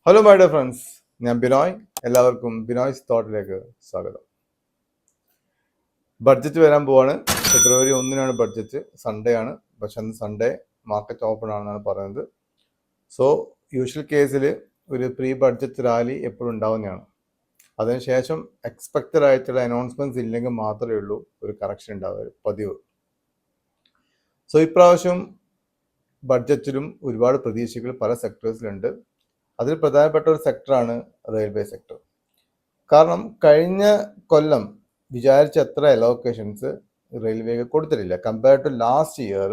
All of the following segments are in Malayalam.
ഹലോ മൈ ഡിയർ ഫ്രണ്ട്സ്, ഞാൻ ബിനോയ്. എല്ലാവർക്കും ബിനോയ്സ് തോട്ടിലേക്ക് സ്വാഗതം. ബഡ്ജറ്റ് വരാൻ പോവാണ്. ഫെബ്രുവരി 1-നാണ് ബഡ്ജറ്റ്. സൺഡേ ആണ്. പക്ഷെ അന്ന് സൺഡേ മാർക്കറ്റ് ഓപ്പൺ ആണെന്നാണ് പറയുന്നത്. സോ യൂഷ്വൽ കേസിൽ ഒരു പ്രീ ബഡ്ജറ്റ് റാലി എപ്പോഴും ഉണ്ടാവുന്നതാണ്. അതിനുശേഷം എക്സ്പെക്റ്റഡ് ആയിട്ടുള്ള അനൗൺസ്മെന്റ്സ് ഇല്ലെങ്കിൽ മാത്രമേ ഉള്ളൂ ഒരു കറക്ഷൻ ഉണ്ടാവുക, പതിവ്. സോ ഇപ്രാവശ്യം ബഡ്ജറ്റിലും ഒരുപാട് പ്രതീക്ഷകൾ പല സെക്ടേഴ്സിലുണ്ട്. അതിൽ പ്രധാനപ്പെട്ട ഒരു സെക്ടറാണ് റെയിൽവേ സെക്ടർ. കാരണം കഴിഞ്ഞ കൊല്ലം വിചാരിച്ച അത്ര അലോക്കേഷൻസ് റെയിൽവേക്ക് കൊടുത്തിട്ടില്ല. കമ്പയർഡ് ടു ലാസ്റ്റ് ഇയർ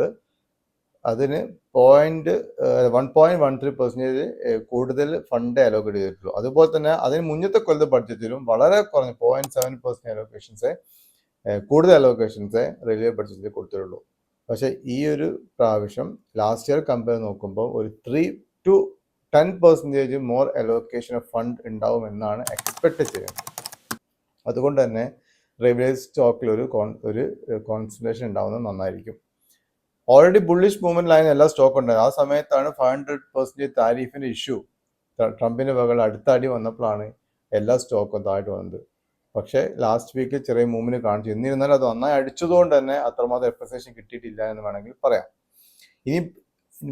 അതിന് 1.13% കൂടുതൽ ഫണ്ട് അലോക്കേറ്റ് ചെയ്തിട്ടുള്ളൂ. അതുപോലെ തന്നെ അതിന് മുന്നത്തെ കൊല്ലത്തെ ബഡ്ജറ്റിലും വളരെ കുറഞ്ഞ 0.7% അലോക്കേഷൻസേ കൂടുതൽ അലോക്കേഷൻസേ റെയിൽവേ ബഡ്ജറ്റിൽ കൊടുത്തിട്ടുള്ളൂ. പക്ഷെ ഈ ഒരു പ്രാവശ്യം ലാസ്റ്റ് ഇയർ കമ്പയർ നോക്കുമ്പോൾ ഒരു 3-10% മോർ അലോക്കേഷൻ ഓഫ് ഫണ്ട് ഉണ്ടാവുമെന്നാണ് എക്സ്പെക്ട് ചെയ്യുന്നത്. അതുകൊണ്ട് തന്നെ റെയിൽവേ സ്റ്റോക്കിൽ ഒരു കോൺസെൻട്രേഷൻ ഉണ്ടാവുന്നത് നന്നായിരിക്കും. ഓൾറെഡി ബുള്ളിഷ് മൂവ്മെന്റിലായിരുന്നു എല്ലാ സ്റ്റോക്ക് ഉണ്ടായത്. ആ സമയത്താണ് 500% താരിഫിന്റെ ഇഷ്യൂ ട്രംപിന്റെ വകകൾ അടുത്ത അടി വന്നപ്പോഴാണ് എല്ലാ സ്റ്റോക്കും താഴ്ത്തു വന്നത്. പക്ഷേ ലാസ്റ്റ് വീക്ക് ചെറിയ മൂവ്മെന്റ് കാണിച്ചു. എന്നിരുന്നാലും അത് നന്നായി അടിച്ചതുകൊണ്ട് തന്നെ അത്രമാത്രം അപ്രിസിയേഷൻ കിട്ടിയിട്ടില്ല എന്ന് വേണമെങ്കിൽ പറയാം. ഇനി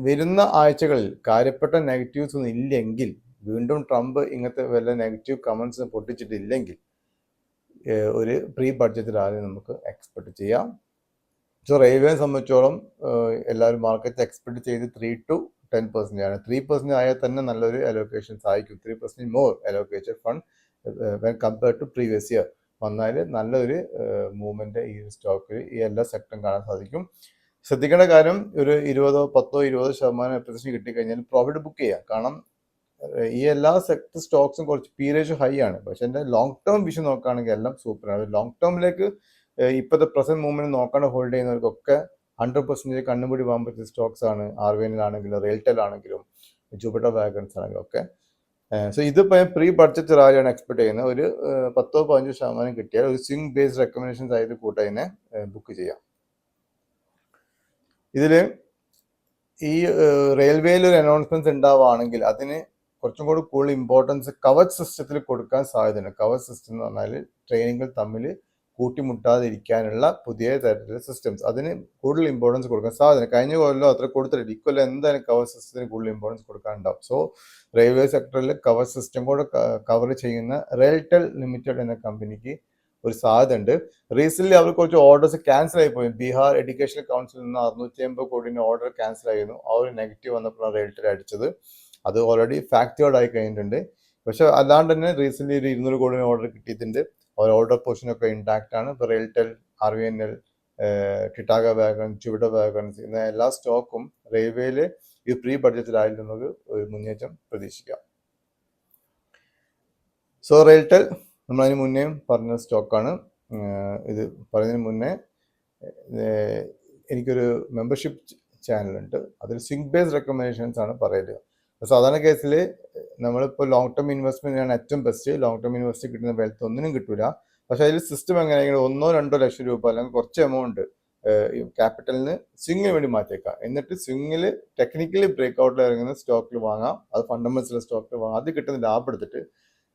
വരുന്ന ആഴ്ചകളിൽ കാര്യപ്പെട്ട നെഗറ്റീവ്സ് ഒന്നും ഇല്ലെങ്കിൽ, വീണ്ടും ട്രംപ് ഇങ്ങനത്തെ വല്ല നെഗറ്റീവ് കമന്റ്സ് പൊട്ടിച്ചിട്ടില്ലെങ്കിൽ ഒരു പ്രീ ബഡ്ജറ്റ് റാലി നമുക്ക് എക്സ്പെക്ട് ചെയ്യാം. സോ റെയിൽവേയെ സംബന്ധിച്ചോളം എല്ലാവരും മാർക്കറ്റ് എക്സ്പെക്ട് ചെയ്ത് 3-10% ആണ്. 3% ആയാൽ തന്നെ നല്ലൊരു അലോക്കേഷൻ സഹായിക്കും. 3% more allocated fund when compared to previous year വന്നാൽ നല്ലൊരു മൂവ്മെന്റ് ഈ സ്റ്റോക്കിൽ ഈ എല്ലാ സെക്ടറും കാണാൻ സാധിക്കും. ശ്രദ്ധിക്കേണ്ട കാര്യം, ഒരു 10-20% അപ്രിസിയേഷൻ കിട്ടിക്കഴിഞ്ഞാൽ പ്രോഫിറ്റ് ബുക്ക് ചെയ്യാം. കാരണം ഈ എല്ലാ സെക്ടർ സ്റ്റോക്സും കുറച്ച് പി റേഷ്യോ ഹൈ ആണ്. പക്ഷെ എൻ്റെ ലോങ് ടേം വിഷൻ നോക്കുകയാണെങ്കിൽ എല്ലാം സൂപ്പറാണ്. ലോങ് ടേമിലേക്ക് ഇപ്പോഴത്തെ പ്രസന്റ് മൂവ്മെന്റ് നോക്കാണ്ട് ഹോൾഡ് ചെയ്യുന്നവർക്കൊക്കെ 100% കണ്ണുപിടി പോകാൻ പറ്റിയ സ്റ്റോക്സ് ആണ്. RVNL ആണെങ്കിലും റെയിൽടെൽ ആണെങ്കിലും ജൂപ്പിറ്റർ വാഗൺസ് ആണെങ്കിലും ഒക്കെ. സോ ഇതിപ്പോൾ പ്രീ ബഡ്ജറ്റ് റാലിയാണ് എക്സ്പെക്ട് ചെയ്യുന്നത്. ഒരു 10-15% കിട്ടിയാൽ ഒരു സ്വിംഗ് ബേസ്ഡ് റെക്കമെൻഡേഷൻസ് ആയിട്ട് കൂട്ടതിനെ ബുക്ക് ചെയ്യാം. ഇതിൽ ഈ റെയിൽവേയിൽ ഒരു അനൗൺസ്മെന്റ് ഉണ്ടാവുകയാണെങ്കിൽ അതിന് കുറച്ചും കൂടി കൂടുതൽ ഇമ്പോർട്ടൻസ് കവച് സിസ്റ്റത്തിൽ കൊടുക്കാൻ സാധ്യതയുണ്ട്. കവച് സിസ്റ്റം എന്ന് പറഞ്ഞാൽ ട്രെയിനുകൾ തമ്മിൽ കൂട്ടിമുട്ടാതിരിക്കാനുള്ള പുതിയ തരത്തിലുള്ള സിസ്റ്റംസ്, അതിന് കൂടുതൽ ഇമ്പോർട്ടൻസ് കൊടുക്കാൻ സാധ്യത. കഴിഞ്ഞ കൊല്ലം അത്ര കൊടുത്തിട്ടില്ല. ഇക്കൊല്ലം എന്തായാലും കവച് സിസ്റ്റത്തിന് കൂടുതൽ ഇമ്പോർട്ടൻസ് കൊടുക്കാനുണ്ടാവും. സോ റെയിൽവേ സെക്ടറിൽ കവച് സിസ്റ്റം കൂടെ കവർ ചെയ്യുന്ന റെയിൽടെൽ ലിമിറ്റഡ് എന്ന കമ്പനിക്ക് ഒരു സാധ്യത ഉണ്ട്. റീസെന്റ് അവർ കുറച്ച് ഓർഡേഴ്സ് ക്യാൻസൽ ആയി പോയി. ബീഹാർ എഡ്യൂക്കേഷൻ കൗൺസിലിൽ നിന്ന് 650 കോടിന്റെ ഓർഡർ ക്യാൻസൽ ആയിരുന്നു. ആ ഒരു നെഗറ്റീവ് വന്നപ്പോഴാണ് റെയിൽടെൽ അടിച്ചത്. അത് ഓൾറെഡി ഫാക്ടേർഡ് ആയി കഴിഞ്ഞിട്ടുണ്ട്. പക്ഷെ അല്ലാണ്ട് തന്നെ റീസെന്റ് ഒരു 200 കോടി ഓർഡർ കിട്ടിയിട്ടുണ്ട്. അവർ ഓർഡർ പൊസിഷനൊക്കെ ഇൻടാക്ട് ആണ്. ഇപ്പോൾ RailTel, RVNL, Titagarh wagon, Jupiter wagons എന്ന എല്ലാ സ്റ്റോക്കും റെയിൽവേയിൽ ഈ പ്രീ ബഡ്ജറ്റിലായി നമുക്ക് ഒരു മുന്നേറ്റം പ്രതീക്ഷിക്കാം. സോ റെയിൽടെൽ നമ്മളതിന് മുന്നേ പറഞ്ഞ സ്റ്റോക്കാണ്. ഇത് പറയുന്നതിന് മുന്നേ എനിക്കൊരു മെമ്പർഷിപ്പ് ചാനലുണ്ട്. അതിൽ സ്വിംഗ് ബേസ്ഡ് റെക്കമെൻഡേഷൻസ് ആണ് പറയുക. സാധാരണ കേസിൽ നമ്മളിപ്പോൾ ലോങ് ടേം ഇൻവെസ്റ്റ്മെന്റാണ് ഏറ്റവും ബെസ്റ്റ്. ലോങ് ടേം ഇൻവെസ്റ്റ് കിട്ടുന്ന വെൽത്ത് ഒന്നിനും കിട്ടൂല. പക്ഷെ അതിൽ സിസ്റ്റം എങ്ങനെയെങ്കിലും 1-2 ലക്ഷം രൂപ അല്ലെങ്കിൽ കുറച്ച് എമൗണ്ട് ക്യാപിറ്റലിന് സ്വിങ്ങിന് വേണ്ടി മാറ്റിയേക്കാം. എന്നിട്ട് സ്വിങ്ങിൽ ടെക്നിക്കലി ബ്രേക്ക് ഔട്ടിൽ ഇറങ്ങുന്ന സ്റ്റോക്കിൽ വാങ്ങാം. അത് ഫണ്ടമെന്റ്സിലെ സ്റ്റോക്കിൽ വാങ്ങാം. അത് കിട്ടുന്ന ലാഭം എടുത്തിട്ട്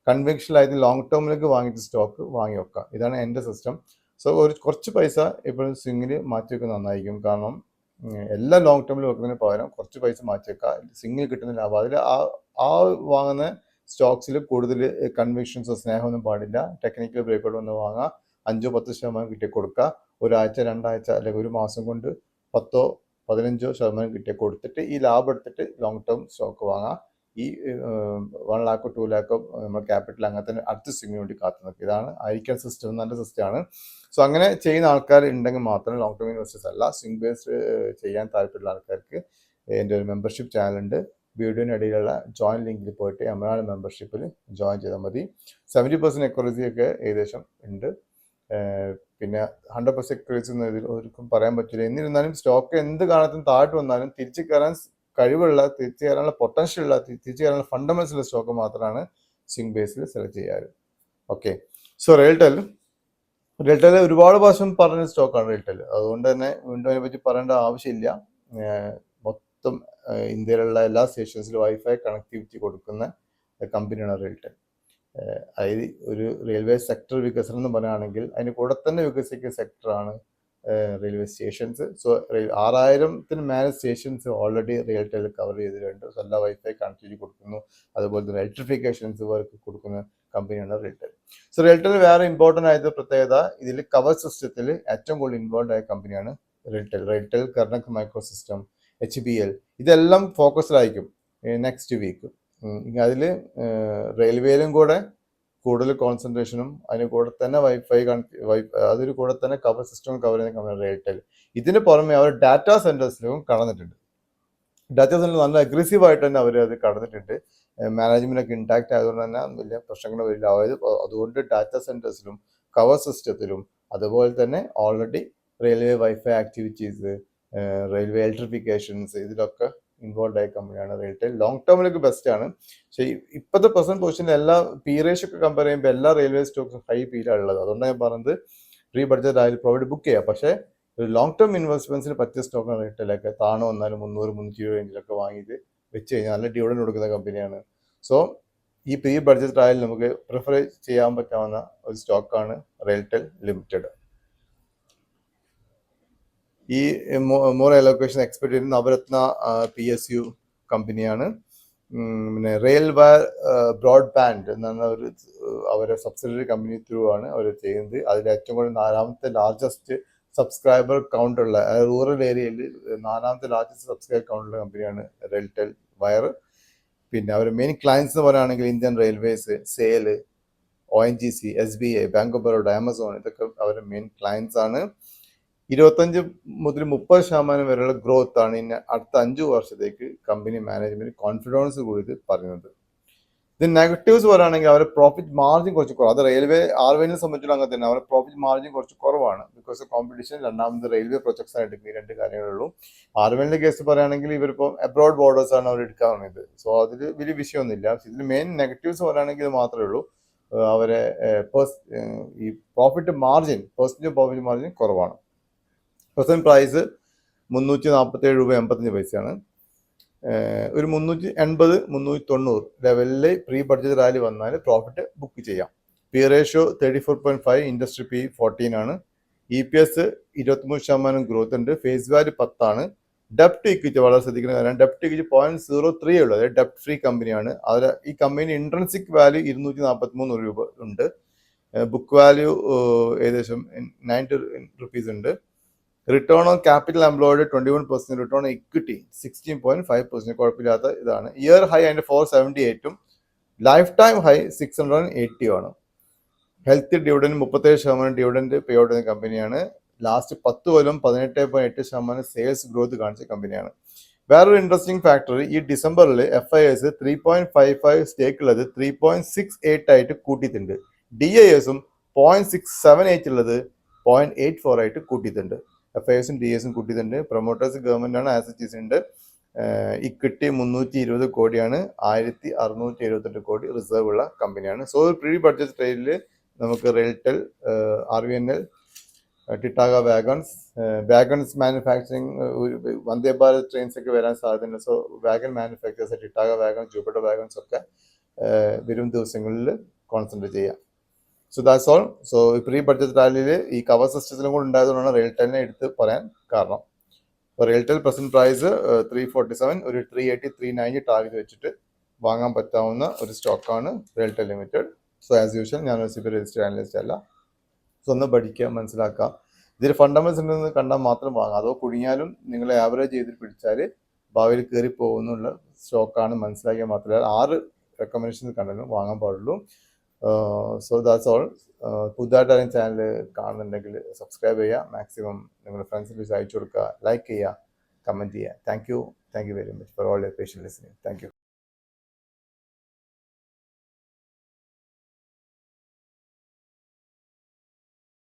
കൺവെൻഷണൽ ആയിട്ട് ലോങ് ടേമിലേക്ക് വാങ്ങിയിട്ട് സ്റ്റോക്ക് വാങ്ങി വെക്കാം. ഇതാണ് എൻ്റെ സിസ്റ്റം. സോ കുറച്ച് പൈസ എപ്പോഴും സ്വിങ്ങിൽ മാറ്റി വെക്കുന്നത് നന്നായിരിക്കും. കാരണം എല്ലാ ലോങ് ടേമിൽ വെക്കുന്നതിന് പകരം കുറച്ച് പൈസ മാറ്റി വെക്കാം. സ്വിങ്ങിൽ കിട്ടുന്ന ലാഭം അതിൽ ആ വാങ്ങുന്ന സ്റ്റോക്സിൽ കൂടുതൽ കൺവിക്ഷൻസോ സ്നേഹമൊന്നും പാടില്ല. ടെക്നിക്കൽ ബ്രേക്കൗട്ട് ഒന്ന് വാങ്ങാം. 5-10% കിട്ടി കൊടുക്കുക. ഒരാഴ്ച, 2 ആഴ്ച അല്ലെങ്കിൽ ഒരു മാസം കൊണ്ട് 10-15% കിട്ടി കൊടുത്തിട്ട് ഈ ലാഭം എടുത്തിട്ട് ലോങ് ടേം സ്റ്റോക്ക് വാങ്ങാം. ഈ 1 ലാഖോ 2 ലാഖോ നമ്മൾ ക്യാപിറ്റൽ അങ്ങനെ തന്നെ അടുത്ത സ്വിങ്ങിന് വേണ്ടി കാത്തു നിൽക്കുക. ഇതാണ് ആയിരിക്കാൻ സിസ്റ്റം. നല്ല സിസ്റ്റമാണ്. സോ അങ്ങനെ ചെയ്യുന്ന ആൾക്കാർ ഉണ്ടെങ്കിൽ മാത്രം ലോങ് ടേം ഇൻവെസ്റ്റേഴ്സ് അല്ല, സ്വിംഗ് ബേസ്ഡ് ചെയ്യാൻ താല്പര്യമുള്ള ആൾക്കാർക്ക് എൻ്റെ ഒരു മെമ്പർഷിപ്പ് ചാനലുണ്ട്. വീഡിയോന് ഇടയിലുള്ള ജോയിൻ ലിങ്കിൽ പോയിട്ട് എമറാൾഡ് മെമ്പർഷിപ്പിൽ ജോയിൻ ചെയ്താൽ മതി. 70% അക്യുറസി ഒക്കെ ഏകദേശം ഉണ്ട്. പിന്നെ 100% അക്യുറസി ഒന്നും ഇതിൽ ഒരിക്കലും പറയാൻ പറ്റില്ല. എന്നിരുന്നാലും സ്റ്റോക്ക് എന്ത് കാലത്തും താഴ്ത്തു വന്നാലും തിരിച്ചു കയറാൻ കഴിവുള്ള, തിരിച്ചു കയറാനുള്ള പൊട്ടൻഷ്യൽ ഉള്ള, തിരിച്ചു കയറാനുള്ള ഫണ്ടമെന്റ്സ് ഉള്ള സ്റ്റോക്ക് മാത്രമാണ് സ്വിംഗ് ബേസിൽ സെലക്ട് ചെയ്യാറ്. ഓക്കെ. സോ റെയിൽടെൽ ഒരുപാട് പ്രാവശ്യം പറഞ്ഞ സ്റ്റോക്കാണ് റെയിൽടെൽ. അതുകൊണ്ട് തന്നെ വീണ്ടും അതിനെപ്പറ്റി പറയേണ്ട ആവശ്യമില്ല. മൊത്തം ഇന്ത്യയിലുള്ള എല്ലാ സ്റ്റേഷൻസിലും വൈഫൈ കണക്ടിവിറ്റി കൊടുക്കുന്ന കമ്പനിയാണ് റെയിൽടെൽ. അതായത് ഒരു റെയിൽവേ സെക്ടർ വികസനം എന്ന് പറയുകയാണെങ്കിൽ അതിന് കൂടെ തന്നെ വികസിക്കുന്ന സെക്ടറാണ് റെയിൽവേ സ്റ്റേഷൻസ്. സോ 6000-ത്തിന് മേലെ സ്റ്റേഷൻസ് ഓൾറെഡി റെയിൽടെൽ കവർ ചെയ്തിട്ടുണ്ട്. സോ എല്ലാ വൈഫൈ കണക്ടിവിറ്റി കൊടുക്കുന്നു, അതുപോലെ തന്നെ ഇലക്ട്രിഫിക്കേഷൻസ് വർക്ക് കൊടുക്കുന്ന കമ്പനിയാണ് റെയിൽടെൽ. സോ റെയിൽടെൽ വേറെ ഇമ്പോർട്ടൻ്റ് ആയത് പ്രത്യേകത, ഇതിൽ കവർ സിസ്റ്റത്തിൽ ഏറ്റവും കൂടുതൽ ഇൻവോൾവ് ആയ കമ്പനിയാണ് റെയിൽടെൽ കർണക് മൈക്രോ സിസ്റ്റം, HBL ഇതെല്ലാം ഫോക്കസ്ഡായിരിക്കും നെക്സ്റ്റ് വീക്ക്. അതിൽ റെയിൽവേയിലും കൂടെ കൂടുതൽ കോൺസെൻട്രേഷനും അതിന് കൂടെ തന്നെ അതിന് കൂടെ തന്നെ കവർ സിസ്റ്റം കവർ ചെയ്യുന്ന കമ്പനി റെയിൽടെൽ. ഇതിന് പുറമെ അവർ ഡാറ്റാ സെന്റേഴ്സിലും കടന്നിട്ടുണ്ട്. ഡാറ്റാ സെന്റർ നല്ല അഗ്രസീവായിട്ട് തന്നെ അവർ അത് കടന്നിട്ടുണ്ട്. മാനേജ്മെന്റ് ഒക്കെ ഇൻടാക്ട് ആയതുകൊണ്ട് തന്നെ വലിയ പ്രശ്നങ്ങൾ വരില്ല. അതായത് അതുകൊണ്ട് ഡാറ്റാ സെന്റേഴ്സിലും കവർ സിസ്റ്റത്തിലും അതുപോലെ തന്നെ already railway wifi activities, railway electrifications ഇതിലൊക്കെ ഇൻവോൾവ് ആയ കമ്പനിയാണ് റെയിൽടെൽ. ലോങ് ടേമിലേക്ക് ബെസ്റ്റ് ആണ്. പക്ഷേ ഇപ്പോഴത്തെ പ്രസന്റ് പൊസിഷനിൽ എല്ലാ പി റേഷ്യോ ഒക്കെ കമ്പയർ ചെയ്യുമ്പോൾ എല്ലാ റെയിൽവേ സ്റ്റോക്സും ഹൈ പീലാണ് ഉള്ളത്. അതുകൊണ്ടാണ് ഞാൻ പറഞ്ഞത് പ്രീ ബഡ്ജറ്റ് ആയാലും പ്രോഫിറ്റ് ബുക്ക് ചെയ്യാം. പക്ഷേ ഒരു ലോങ് ടേം ഇൻവെസ്റ്റ്മെന്റ്സിന് പറ്റിയ സ്റ്റോക്കാണ് റെയിൽടെലൊക്കെ. താണു വന്നാലും 300-320 റേഞ്ചിലൊക്കെ വാങ്ങിയിട്ട് വെച്ച് കഴിഞ്ഞാൽ നല്ല ഡിവിഡൻഡ് കൊടുക്കുന്ന കമ്പനിയാണ്. സോ ഈ പ്രീ ബഡ്ജറ്റ് ആയാലും നമുക്ക് പ്രിഫർ ചെയ്യാൻ പറ്റാവുന്ന ഒരു സ്റ്റോക്കാണ് റെയിൽടെൽ ലിമിറ്റഡ്. ഈ മോർ അലോക്കേഷൻ എക്സ്പെക്ട് ചെയ്യുന്ന നവരത്ന PSU കമ്പനിയാണ്. പിന്നെ റെയിൽവേ ബ്രോഡ്ബാൻഡ് എന്നാണ് ഒരു അവരെ സബ്സിഡറി കമ്പനി ത്രൂ ആണ് അവർ ചെയ്യുന്നത്. അതിൽ ഏറ്റവും കൂടുതൽ 4ാമത്തെ ലാർജസ്റ്റ് സബ്സ്ക്രൈബർ കൗണ്ടുള്ള റൂറൽ ഏരിയയിൽ 4ാമത്തെ ലാർജസ്റ്റ് സബ്സ്ക്രൈബർ കൗണ്ടുള്ള കമ്പനിയാണ് റെയിൽടെൽ വയർ. പിന്നെ അവർ മെയിൻ ക്ലയൻസ് എന്ന് പറയുകയാണെങ്കിൽ Indian railways, sale, ONGC, SBI, bank of Baroda, Amazon ഇതൊക്കെ അവരുടെ മെയിൻ ക്ലയൻസ് ആണ്. 25 മുതൽ 30% വരെയുള്ള ഗ്രോത്ത് ആണ് ഇനി അടുത്ത 5 വർഷത്തേക്ക് കമ്പനി മാനേജ്മെന്റ് കോൺഫിഡൻസ് കൂടി പറയുന്നത്. ഇത് നെഗറ്റീവ്സ് പറയുകയാണെങ്കിൽ അവരുടെ പ്രോഫിറ്റ് മാർജിൻ കുറച്ച് കുറവ്. അത് റെയിൽവേ ആർവേനെ സംബന്ധിച്ചുള്ള അങ്ങനെ തന്നെ അവരുടെ പ്രോഫിറ്റ് മാർജിൻ കുറച്ച് കുറവാണ്. Because of competition. രണ്ടാമത് റെയിൽവേ പ്രൊജക്ട്സ് ആയിട്ട് ഈ 2 കാര്യങ്ങളുള്ളൂ. ആർവേന്റെ കേസ് പറയുകയാണെങ്കിൽ ഇവരിപ്പോൾ അബ്രോഡ് ബോർഡേഴ്സ് ആണ് അവർ എടുക്കാൻ വന്നത്. സോ അതിൽ വലിയ വിഷയമൊന്നുമില്ല. ഇതിൽ മെയിൻ നെഗറ്റീവ്സ് പറയുകയാണെങ്കിൽ മാത്രമേ ഉള്ളൂ അവരെ ഈ profit margin, percentage profit margin കുറവാണ്. പ്രസന്റ് പ്രൈസ് 347.85 ഒരു 380-390 ലെവലിൽ പ്രീ ബഡ്ജറ്റ് റാലി വന്നാൽ പ്രോഫിറ്റ് ബുക്ക് ചെയ്യാം. പി റേഷ്യോ 34.5, ഇൻഡസ്ട്രി പി 14 ആണ്. EPS 23% ഗ്രോത്ത് ഉണ്ട്. ഫേസ് വാല്യൂ 10 ആണ്. ഡെപ്റ്റ് ഇക്വിറ്റി വളരെ ശ്രദ്ധിക്കുന്ന കാര്യം, ഡെപ്റ്റ് ഇക്വിറ്റി 0.03 ഉള്ളത്. ഡെപ്റ്റ് ഫ്രീ കമ്പനിയാണ്. അതിൽ ഈ കമ്പനി ഇൻട്രൻസിക് വാല്യൂ 243 രൂപ ഉണ്ട്. ബുക്ക് വാല്യൂ ഏകദേശം 90 rupees ഉണ്ട്. Return on capital employed 21%, return on equity 16.5%. കുഴപ്പമില്ലാത്ത ഇതാണ്. ഇയർ ഹൈ അതിന്റെ 478 ലൈഫ് ടൈം ഹൈ 680 ആണ്. Health dividend 37% dividend pay out ചെയ്യുന്ന കമ്പനിയാണ്. ലാസ്റ്റ് 10 കൊല്ലം 18.8% സെയിൽസ് ഗ്രോത്ത് കാണിച്ച കമ്പനിയാണ്. വേറൊരു ഇൻട്രസ്റ്റിംഗ് ഫാക്ടർ, ഈ ഡിസംബറിൽ FIS 3.55 സ്റ്റേക്ക് ഉള്ളത് 3.68 ആയിട്ട് കൂട്ടിയിട്ടുണ്ട്. DISും 0.678 ഉള്ളത് 0.84 ആയിട്ട് കൂട്ടിയിട്ടുണ്ട്. FISും DISും കൂട്ടിയിട്ടുണ്ട്. പ്രൊമോട്ടേഴ്സ് ഗവൺമെന്റ് ആണ്. ആസറ്റ്സ് ഉണ്ട്. ഇക്വിറ്റി 320 കോടിയാണ്. 1678 കോടി റിസർവ് ഉള്ള കമ്പനിയാണ്. സോ പ്രീ ബഡ്ജറ്റ് ട്രേഡിൽ നമുക്ക് RailTel, RVNL, Titagarh wagons manufacturing, Vande Bharat trains ഒക്കെ വരാൻ സാധ്യതയുണ്ട്. So wagon manufacturers, Titagarh wagon, Jupiter wagons ഒക്കെ വരും ദിവസങ്ങളിൽ കോൺസെൻട്രേറ്റ് ചെയ്യാം. So that's all. So pre budget റാലിയിൽ ഈ കവർ സിസ്റ്റത്തിലും കൂടെ ഉണ്ടായതുകൊണ്ടാണ് റെയിൽടെലിനെ എടുത്ത് പറയാൻ കാരണം. റെയിൽടെൽ പ്രസന്റ് പ്രൈസ് 347, ഒരു 380, 390 ടാർഗറ്റ് വെച്ചിട്ട് വാങ്ങാൻ പറ്റാവുന്ന ഒരു സ്റ്റോക്കാണ് RailTel limited. So as usual ഞാനൊരു SEBI രജിസ്റ്റേർഡ് അനലിസ്റ്റ് അല്ല. സോ ഒന്ന് പഠിക്കുക, മനസ്സിലാക്കാം. ഇതിൽ ഫണ്ടമെന്റ്സ് ഉണ്ടെന്ന് കണ്ടാൽ മാത്രം വാങ്ങാം. അതോ കുടുങ്ങിയാലും നിങ്ങൾ ആവറേജ് ചെയ്തിട്ട് പിടിച്ചാൽ ഭാവിയിൽ കയറി പോകുന്നുള്ള സ്റ്റോക്കാണ് മനസ്സിലാക്കിയാൽ മാത്രമേ 6 റെക്കമെൻഡേഷൻസ് കണ്ടാലും വാങ്ങാൻ പാടുള്ളൂ. So that's all. പുതുതായിട്ട് ആരെങ്കിലും ചാനൽ കാണുന്നുണ്ടെങ്കിൽ സബ്സ്ക്രൈബ് ചെയ്യുക. മാക്സിമം നിങ്ങളുടെ ഫ്രണ്ട്സിന് അയച്ചു കൊടുക്കുക, ലൈക്ക് ചെയ്യുക, കമൻറ്റ് ചെയ്യുക. Thank you very much for all your patient listening. Thank you.